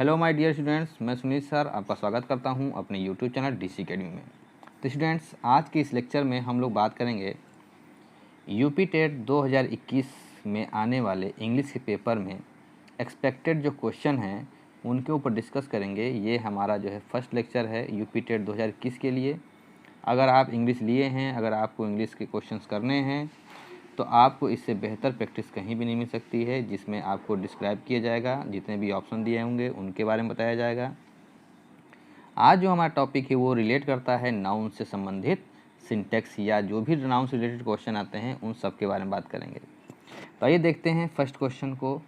Hello my dear students, मैं Sunil sir आपका स्वागत करता हूं अपने यूट्यूब चैनल डीसी अकेडमी में। तो स्टूडेंट्स, आज के इस लेक्चर में हम लोग बात करेंगे यूपी टेट 2021 में आने वाले इंग्लिश के पेपर में एक्सपेक्टेड जो क्वेश्चन हैं उनके ऊपर डिस्कस करेंगे। ये हमारा जो है फर्स्ट लेक्चर है यूपी टेट 2021 के लिए। अगर आप इंग्लिश लिए हैं, अगर आपको इंग्लिश के क्वेश्चंस करने हैं तो आपको इससे बेहतर प्रैक्टिस कहीं भी नहीं मिल सकती है, जिसमें आपको डिस्क्राइब किया जाएगा, जितने भी ऑप्शन दिए होंगे उनके बारे में बताया जाएगा। आज जो हमारा टॉपिक है वो रिलेट करता है नाउन से संबंधित सिंटेक्स या जो भी नाउन से रिलेटेड क्वेश्चन आते हैं उन सब के बारे में बात करेंगे। तो आइए देखते हैं फर्स्ट क्वेश्चन को।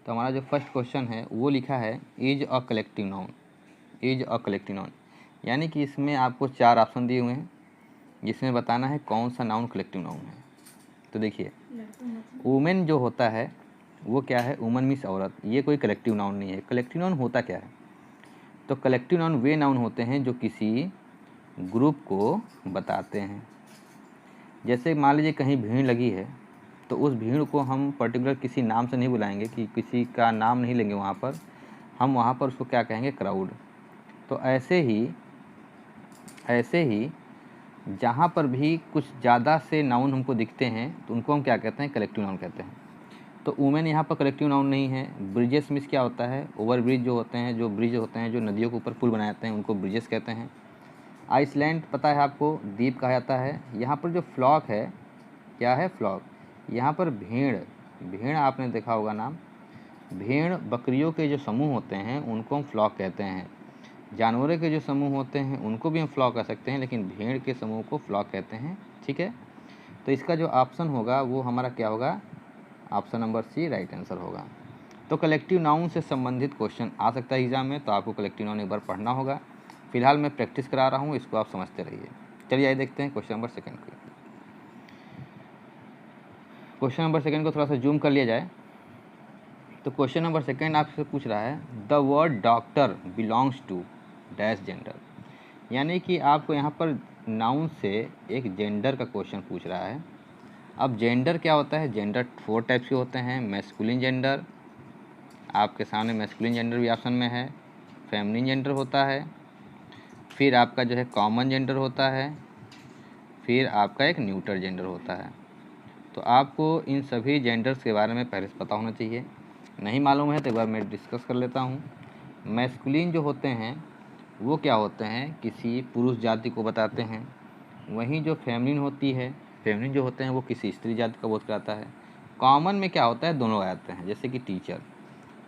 तो हमारा जो फर्स्ट क्वेश्चन है वो लिखा है is a collective noun. Is a collective noun यानी कि इसमें आपको 4 ऑप्शन दिए हुए हैं जिसमें बताना है कौन सा नाउन कलेक्टिव नाउन है। तो देखिए, वुमेन जो होता है वो क्या है? वुमन मीन्स औरत। ये कोई कलेक्टिव नाउन नहीं है। कलेक्टिव नाउन होता क्या है? तो कलेक्टिव नाउन वे नाउन होते हैं जो किसी ग्रुप को बताते हैं। जैसे मान लीजिए कहीं भीड़ लगी है तो उस भीड़ को हम पर्टिकुलर किसी नाम से नहीं बुलाएंगे, कि किसी का नाम नहीं लेंगे वहाँ पर, हम वहाँ पर उसको क्या कहेंगे? क्राउड। तो ऐसे ही जहाँ पर भी कुछ ज़्यादा से नाउन हमको दिखते हैं तो उनको हम क्या कहते हैं? कलेक्टिव नाउन कहते हैं। तो वुमेन यहाँ पर कलेक्टिव नाउन नहीं है। ब्रिजेस मीन्स क्या होता है? ओवर ब्रिज जो होते हैं, जो ब्रिज होते हैं, जो नदियों के ऊपर पुल बनाए जाते हैं, उनको ब्रिजेस कहते हैं। आइसलैंड पता है आपको, द्वीप कहा जाता है। यहाँ पर जो फ्लॉक है, क्या है? फ्लॉक। यहाँ पर भीड़ आपने देखा होगा नाम। भेड़ बकरियों के जो समूह होते हैं उनको हम फ्लॉक कहते हैं। जानवरों के जो समूह होते हैं उनको भी हम फ्लॉक कह सकते हैं, लेकिन भेड़ के समूह को फ्लॉक कहते हैं। ठीक है, तो इसका जो ऑप्शन होगा वो हमारा क्या होगा? Option number C right answer होगा। तो कलेक्टिव नाउन से संबंधित क्वेश्चन आ सकता है एग्जाम में, तो आपको कलेक्टिव नाउन एक बार पढ़ना होगा। फिलहाल मैं प्रैक्टिस करा रहा हूँ, इसको आप समझते रहिए। चलिए आइए देखते हैं क्वेश्चन नंबर सेकंड को। क्वेश्चन नंबर सेकंड को थोड़ा सा जूम कर लिया जाए। तो क्वेश्चन नंबर सेकंड आपसे पूछ रहा है the word doctor belongs to dash gender. यानी कि आपको यहाँ पर नाउन से एक जेंडर का क्वेश्चन पूछ रहा है। अब जेंडर क्या होता है? जेंडर 4 टाइप्स के होते हैं। मैस्कुलिन जेंडर, आपके सामने मैस्कुलिन जेंडर भी ऑप्शन में है। फेमिनिन जेंडर होता है, फिर आपका जो है कॉमन जेंडर होता है, फिर आपका एक न्यूटर जेंडर होता है। तो आपको इन सभी जेंडर्स के बारे में पहले से पता होना चाहिए। नहीं मालूम है तो एक बार मैं डिस्कस कर लेता हूँ। मैस्कुलिन जो होते हैं वो क्या होते हैं? किसी पुरुष जाति को बताते हैं। वहीं जो फेमिनिन होती है, फेमिनिन जो होते हैं वो किसी स्त्री जाति का बोध कराता है। कॉमन में क्या होता है? दोनों आ जाते हैं। जैसे कि टीचर,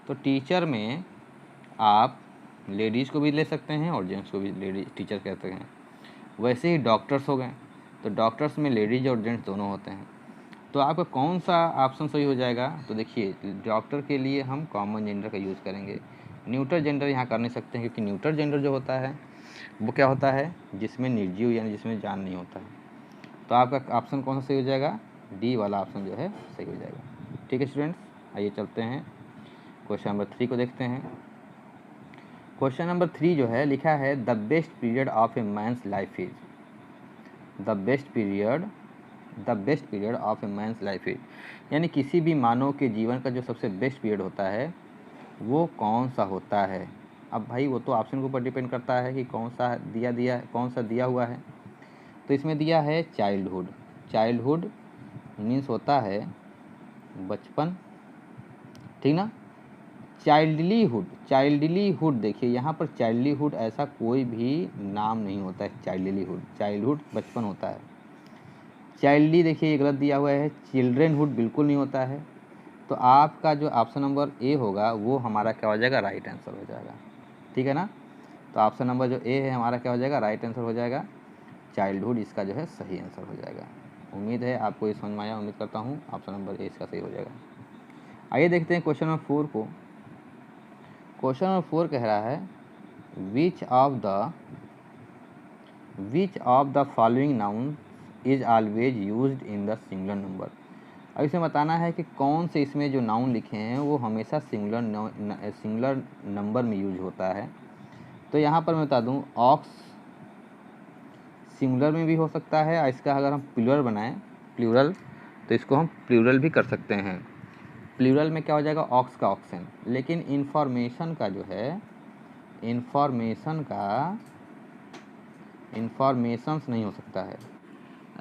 तो टीचर में आप लेडीज़ को भी ले सकते हैं और जेंट्स को भी लेडीज टीचर कहते हैं। वैसे ही डॉक्टर्स हो गए, तो डॉक्टर्स में लेडीज और जेंट्स दोनों होते हैं। तो आपका कौन सा ऑप्शन सही हो जाएगा? तो देखिए, डॉक्टर के लिए हम कॉमन जेंडर का यूज़ करेंगे। न्यूटर जेंडर यहाँ कर नहीं सकते हैं, क्योंकि न्यूटर जेंडर जो होता है वो क्या होता है? जिसमें निर्जीव यानी जिसमें जान नहीं होता है। तो आपका ऑप्शन कौन सा सही हो जाएगा? डी वाला ऑप्शन जो है सही हो जाएगा। ठीक है स्टूडेंट्स, आइए चलते हैं क्वेश्चन नंबर 3 को देखते हैं। क्वेश्चन नंबर 3 जो है लिखा है the best period of a man's life is. The best period of a man's life is, यानी किसी भी मानव के जीवन का जो सबसे बेस्ट पीरियड होता है वो कौन सा होता है? अब भाई वो तो ऑप्शन के ऊपर डिपेंड करता है कि कौन सा कौन सा दिया हुआ है। तो इसमें दिया है चाइल्डहुड। चाइल्डहुड मीन्स होता है बचपन, ठीक ना? चाइल्डलीहुड देखिए यहाँ पर चाइल्डलीहुड ऐसा कोई भी नाम नहीं होता है। चाइल्डहुड बचपन होता है। चाइल्डली देखिए ये गलत दिया हुआ है। चिल्ड्रेनहुड बिल्कुल नहीं होता है। तो आपका जो ऑप्शन नंबर ए होगा वो हमारा क्या हो जाएगा? राइट आंसर हो जाएगा। ठीक है ना? तो ऑप्शन नंबर जो ए है हमारा क्या हो जाएगा? राइट आंसर हो जाएगा। चाइल्डहुड इसका जो है सही आंसर हो जाएगा। उम्मीद है आपको ये समझ में आया। उम्मीद करता हूँ ऑप्शन नंबर ए इसका सही हो जाएगा। आइए देखते हैं क्वेश्चन नंबर 4 को। क्वेश्चन नंबर 4 कह रहा है which of the following noun is always used in the singular number. अब इसमें बताना है कि कौन से इसमें जो नाउन लिखे हैं वो हमेशा सिंगुलर नंबर में यूज होता है। तो यहाँ पर मैं बता दूँ, ऑक्स सिंगुलर में भी हो सकता है। इसका अगर हम प्लूरल बनाएं, प्लूरल, तो इसको हम प्लूरल भी कर सकते हैं। प्लूरल में क्या हो जाएगा? ऑक्स का ऑक्सन। लेकिन इन्फॉर्मेशन का जो है इंफॉर्मेशंस नहीं हो सकता है।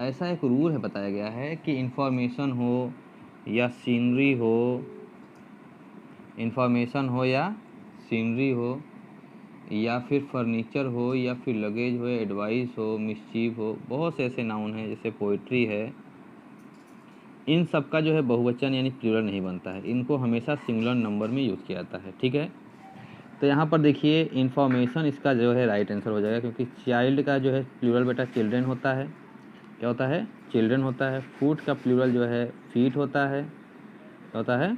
ऐसा एक रूल है, बताया गया है कि इंफॉर्मेशन हो या सीनरी हो, या फिर फर्नीचर हो, या फिर लगेज हो, एडवाइस हो, मिसचीव हो, बहुत से ऐसे नाउन हैं, जैसे पोइट्री है, इन सब का जो है बहुवचन यानी प्लूरल नहीं बनता है, इनको हमेशा सिंगुलर नंबर में यूज़ किया जाता है। ठीक है, तो यहाँ पर देखिए इन्फॉर्मेशन इसका जो है राइट आंसर हो जाएगा, क्योंकि चाइल्ड का जो है प्लूरल बेटा चिल्ड्रेन होता है। क्या होता है? चिल्ड्रेन होता है। फूड का प्लूरल जो है फीट होता है। क्या होता है?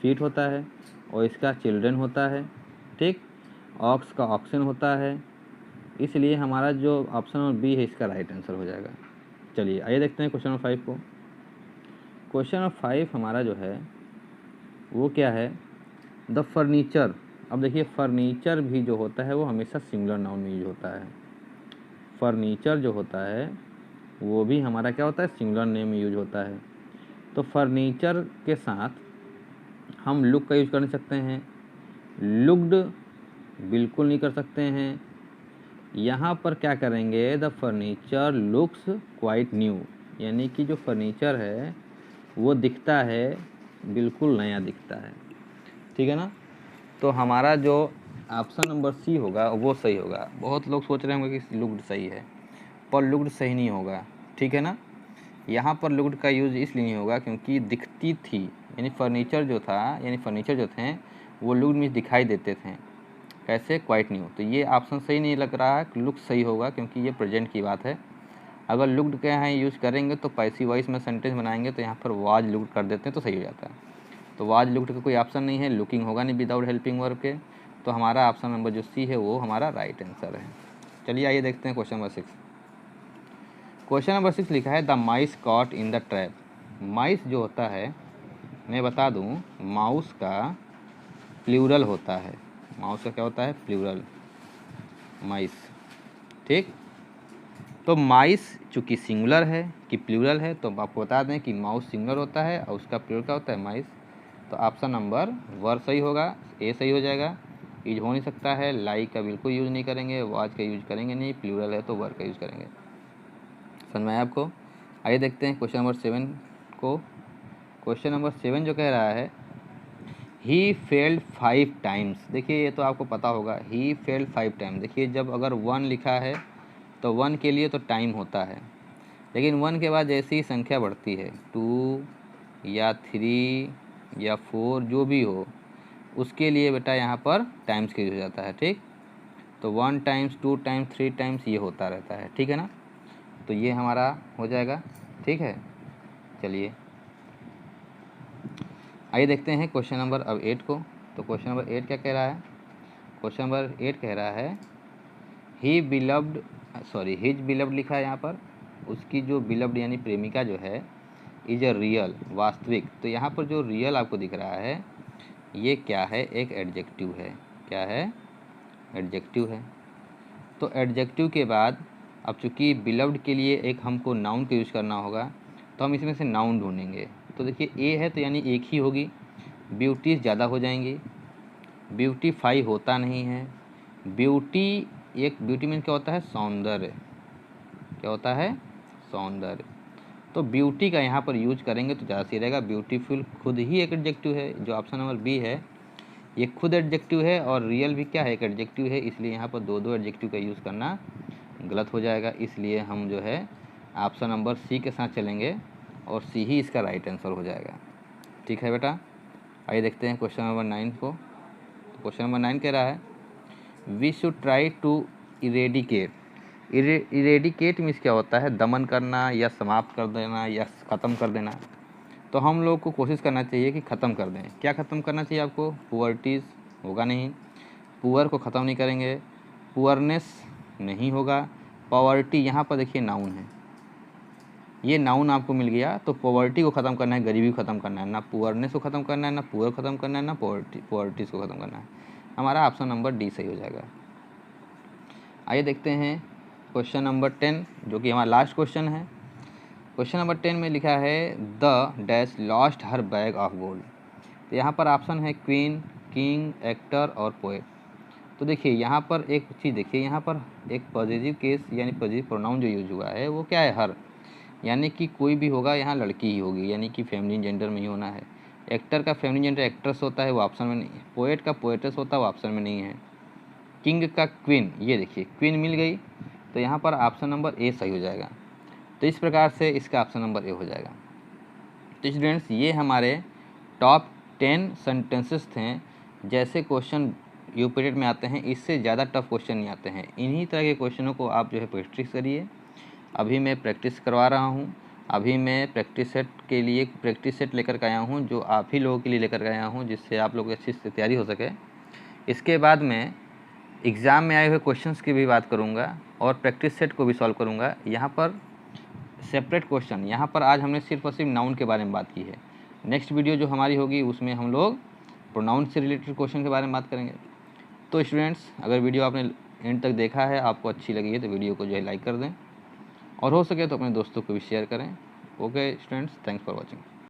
फीट होता है। और इसका चिल्ड्रेन होता है। ठीक, ऑक्स का ऑक्सन होता है। इसलिए हमारा जो ऑप्शन नंबर बी है इसका राइट आंसर हो जाएगा। चलिए आइए देखते हैं क्वेश्चन नंबर 5 को। क्वेश्चन नंबर 5 हमारा जो है वो क्या है? The furniture. अब देखिए फर्नीचर भी जो होता है वो हमेशा सिंगुलर नाउन में यूज होता है। फर्नीचर जो होता है वो भी हमारा क्या होता है? सिंगुलर नेम में यूज होता है। तो फर्नीचर के साथ हम लुक का यूज कर सकते हैं, लुक्ड बिल्कुल नहीं कर सकते हैं। यहाँ पर क्या करेंगे? The furniture looks quite new, यानी कि जो फर्नीचर है वो दिखता है बिल्कुल नया दिखता है। ठीक है ना? तो हमारा जो ऑप्शन नंबर सी होगा वो सही होगा। बहुत लोग सोच रहे होंगे कि लुक्ड सही है, पर लुक्ड सही नहीं होगा। ठीक है ना? यहाँ पर लुक्ड का यूज़ इसलिए नहीं होगा क्योंकि दिखती थी, यानी फर्नीचर जो था, यानी फर्नीचर जो थे वो लुक्ड में दिखाई देते थे। कैसे? Quite new. तो ये ऑप्शन सही नहीं लग रहा है, लुक सही होगा क्योंकि ये प्रेजेंट की बात है। अगर लुक्ड के यहाँ यूज़ करेंगे तो पैसिव वॉइस में सेंटेंस बनाएंगे तो यहाँ पर वाज लुक्ड कर देते हैं तो सही हो जाता है। तो वाज लुक्ड का कोई ऑप्शन नहीं है, लुकिंग होगा नहीं विदाउट हेल्पिंग वर्ब के। तो हमारा ऑप्शन नंबर जो सी है वो हमारा राइट आंसर है। चलिए आइए देखते हैं क्वेश्चन नंबर 6। क्वेश्चन नंबर 6 लिखा है the mice caught in the trap. Mice जो होता है, मैं बता दूं, माउस का प्लूरल होता है। माउस का क्या होता है? प्लूरल, माइस। ठीक, तो माइस चूँकि सिंगुलर है कि प्लूरल है, तो आपको बता दें कि माउस सिंगुलर होता है और उसका प्लूरल क्या होता है? माइस। तो ऑप्शन नंबर वर सही होगा, ए सही हो जाएगा। यूज हो नहीं सकता है, लाइक का बिल्कुल यूज़ नहीं करेंगे, वाच का यूज करेंगे नहीं, प्लूरल है तो वर का यूज़ करेंगे। समझ में आया आपको? आइए देखते हैं क्वेश्चन नंबर 7 को। क्वेश्चन नंबर 7 जो कह रहा है ही फेल्ड 5 टाइम्स। देखिए ये तो आपको पता होगा, ही फेल्ड 5 टाइम्स। देखिए जब अगर 1 लिखा है तो 1 के लिए तो टाइम होता है, लेकिन 1 के बाद जैसे ही संख्या बढ़ती है 2 या 3 या 4 जो भी हो, उसके लिए बेटा यहाँ पर टाइम्स के यूज हो जाता है। ठीक, तो 1 टाइम्स 2 टाइम्स 3 टाइम्स ये होता रहता है। ठीक है ना? तो ये हमारा हो जाएगा। ठीक है, चलिए आइए देखते हैं क्वेश्चन नंबर अब 8 को। तो क्वेश्चन नंबर 8 क्या कह रहा है? क्वेश्चन नंबर 8 कह रहा है हिज बिलव्ड लिखा है यहाँ पर, उसकी जो बिलव्ड यानी प्रेमिका जो है, इज अ रियल, वास्तविक। तो यहाँ पर जो रियल आपको दिख रहा है ये क्या है? एक एडजेक्टिव है। क्या है? एडजेक्टिव है। तो एडजेक्टिव के बाद अब चूँकि बिलव्ड के लिए एक हमको नाउन का यूज़ करना होगा, तो हम इसमें से नाउन ढूंढेंगे। तो देखिए ए है तो यानी एक ही होगी, ब्यूटीज़ ज़्यादा हो जाएंगी, ब्यूटीफाई होता नहीं है। ब्यूटी, एक ब्यूटी मीन क्या होता है? सौंदर्य। क्या होता है? सौंदर्य। तो ब्यूटी का यहाँ पर यूज करेंगे तो ज़्यादा सही रहेगा। ब्यूटीफुल खुद ही एक एडजेक्टिव है, जो ऑप्शन नंबर बी है ये खुद एडजेक्टिव है, और रियल भी क्या है? एक एडजेक्टिव है। इसलिए यहाँ पर दो एडजेक्टिव का यूज़ करना गलत हो जाएगा। इसलिए हम जो है ऑप्शन नंबर सी के साथ चलेंगे और सी ही इसका राइट आंसर हो जाएगा। ठीक है बेटा, आइए देखते हैं क्वेश्चन नंबर 9 को। तो क्वेश्चन नंबर 9 कह रहा है we should try to eradicate. Eradicate means क्या होता है? दमन करना या समाप्त कर देना या ख़त्म कर देना। तो हम लोग को कोशिश करना चाहिए कि ख़त्म कर दें। क्या ख़त्म करना चाहिए आपको? पुअर्टीज़ होगा नहीं, पुअर को ख़त्म नहीं करेंगे, पुअरनेस नहीं होगा, पॉवर्टी यहाँ पर देखिए नाउन है, ये नाउन आपको मिल गया। तो पॉवर्टी को ख़त्म करना है, गरीबी को ख़त्म करना है, ना पुअरनेस को ख़त्म करना है, ना पुअर ख़त्म करना है, ना पॉवर्टीज़ को ख़त्म करना है। हमारा ऑप्शन नंबर डी सही हो जाएगा। आइए देखते हैं क्वेश्चन नंबर 10 जो कि हमारा लास्ट क्वेश्चन है। क्वेश्चन नंबर 10 में लिखा है the dash lost her bag of gold. तो यहाँ पर ऑप्शन है क्वीन, किंग, एक्टर और पोएट। तो देखिए यहाँ पर एक चीज़ देखिए, यहाँ पर एक पॉजिटिव केस यानी पॉजिटिव प्रोनाउन जो यूज हुआ है वो क्या है, हर, यानी कि कोई भी होगा यहाँ लड़की ही होगी, यानी कि फेमिनिन जेंडर में ही होना है। एक्टर का फेमिनिन जेंडर एक्ट्रेस होता है, वो ऑप्शन में नहीं है। पोएट का पोएट्रेस होता है, वो ऑप्शन में नहीं है। किंग का क्वीन, ये देखिए क्वीन मिल गई, तो यहाँ पर ऑप्शन नंबर ए सही हो जाएगा। तो इस प्रकार से इसका ऑप्शन नंबर ए हो जाएगा। तो स्टूडेंट्स ये हमारे टॉप 10 सेंटेंसेस थे। जैसे क्वेश्चन यूपीटेड में आते हैं, इससे ज़्यादा टफ क्वेश्चन नहीं आते हैं। इन्हीं तरह के क्वेश्चनों को आप जो है प्रैक्टिस करिए। अभी मैं प्रैक्टिस करवा रहा हूँ, अभी मैं प्रैक्टिस सेट के लिए प्रैक्टिस सेट लेकर के आया हूँ, जो आप ही लोगों के लिए लेकर आया हूँ, जिससे आप लोग अच्छी से तैयारी हो सके। इसके बाद मैं एग्ज़ाम में आए हुए क्वेश्चंस की भी बात करूँगा और प्रैक्टिस सेट को भी सॉल्व करूँगा। यहाँ पर सेपरेट क्वेश्चन, यहाँ पर आज हमने सिर्फ और सिर्फ नाउन के बारे में बात की है। नेक्स्ट वीडियो जो हमारी होगी उसमें हम लोग प्रोनाउन से रिलेटेड क्वेश्चन के बारे में बात करेंगे। तो स्टूडेंट्स, अगर वीडियो आपने एंड तक देखा है, आपको अच्छी लगी है, तो वीडियो को जो है लाइक कर दें और हो सके तो अपने दोस्तों को भी शेयर करें। Okay students, thanks for watching.